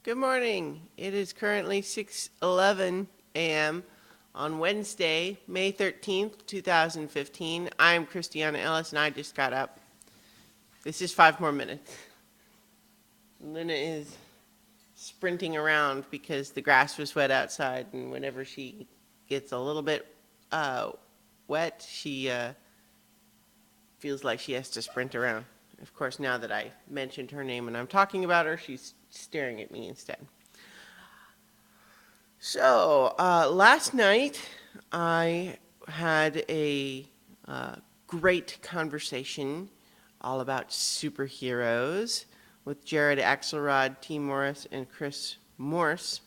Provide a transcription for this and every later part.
Good morning. It is currently 6:11 a.m. on Wednesday, May 13th, 2015. I'm Christiana Ellis, and I just got up. This is 5 more minutes. Luna is sprinting around because the grass was wet outside, and whenever she gets a little bit uh, wet, she feels like she has to sprint around. Of course, now that I mentioned her name and I'm talking about her, she's staring at me instead. So, last night I had a great conversation all about superheroes with Jared Axelrod, T. Morris, and Chris Morse.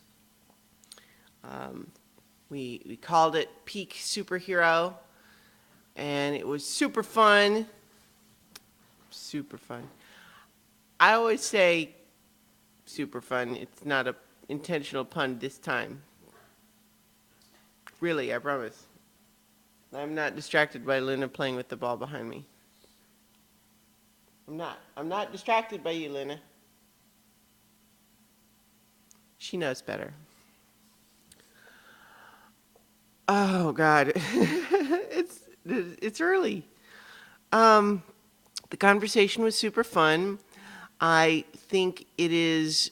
We called it Peak Superhero, and it was super fun. Super fun. I always say super fun. It's not a intentional pun this time. Really, I promise. I'm not distracted by Luna playing with the ball behind me. I'm not. I'm not distracted by you, Luna. She knows better. Oh God, it's early. Um, the conversation was super fun. I think it is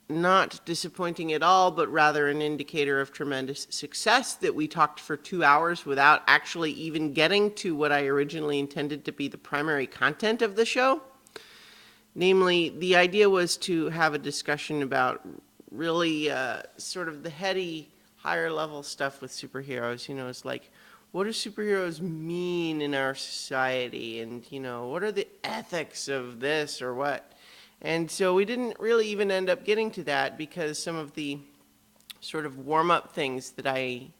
not disappointing at all, but rather an indicator of tremendous success that we talked for 2 hours without actually even getting to what I originally intended to be the primary content of the show. Namely, the idea was to have a discussion about really sort of the heady, higher level stuff with superheroes. It's like, what do superheroes mean in our society? And, what are the ethics of this or what? And so we didn't really even end up getting to that because some of the sort of warm-up things that I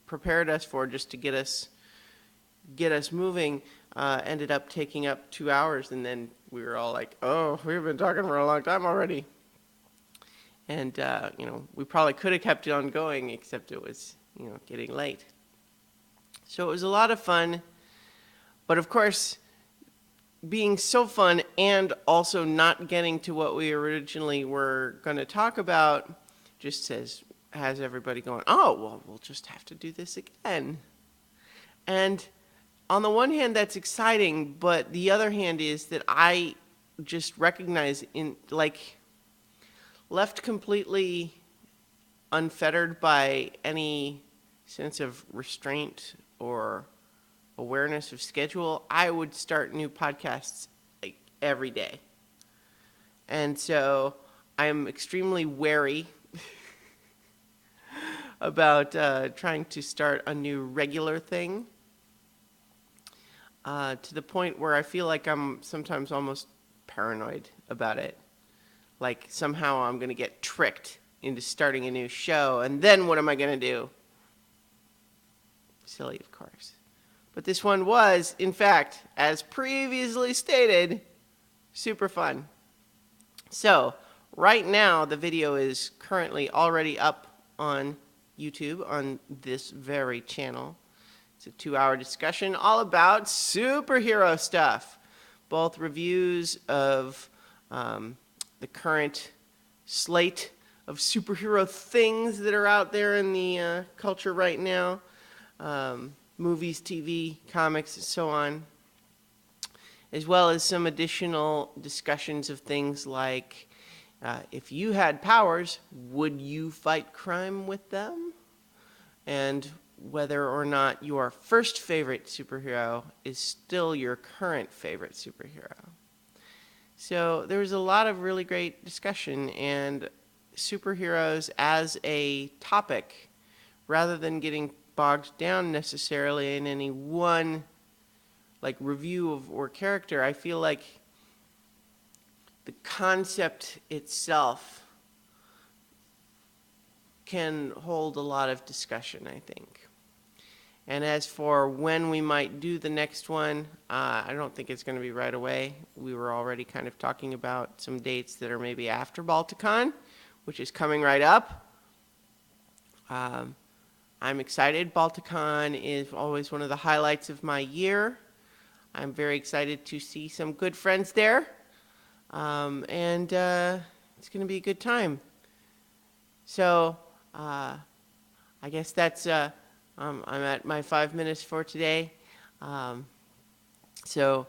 prepared us for just to get us moving ended up taking up 2 hours, and then we were all like, "Oh, we've been talking for a long time already." And we probably could have kept it on going, except it was getting late. So it was a lot of fun, but of course, being so fun and also not getting to what we originally were going to talk about just has everybody going, oh, well, we'll just have to do this again. And on the one hand, that's exciting, but the other hand is that I just recognize left completely unfettered by any sense of restraint or awareness of schedule, I would start new podcasts like every day. And so I'm extremely wary about trying to start a new regular thing to the point where I feel like I'm sometimes almost paranoid about it. Like somehow I'm going to get tricked into starting a new show, and then what am I going to do? Silly, of course. But this one was, in fact, as previously stated, super fun. So, right now, the video is currently already up on YouTube on this very channel. It's a 2-hour discussion all about superhero stuff. Both reviews of the current slate of superhero things that are out there in the culture right now. Movies, TV, comics, and so on, as well as some additional discussions of things like, if you had powers, would you fight crime with them? And whether or not your first favorite superhero is still your current favorite superhero. So there was a lot of really great discussion, and superheroes as a topic, rather than getting bogged down necessarily in any one review of or character, I feel like the concept itself can hold a lot of discussion, I think. And as for when we might do the next one, I don't think it's going to be right away. We were already kind of talking about some dates that are maybe after Balticon, which is coming right up. I'm excited. Balticon is always one of the highlights of my year. I'm very excited to see some good friends there. And It's going to be a good time. So I guess that's, I'm at my 5 minutes for today. Um, so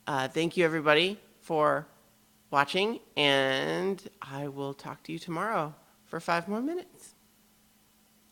thank you, everybody, for watching, and I will talk to you tomorrow for 5 more minutes.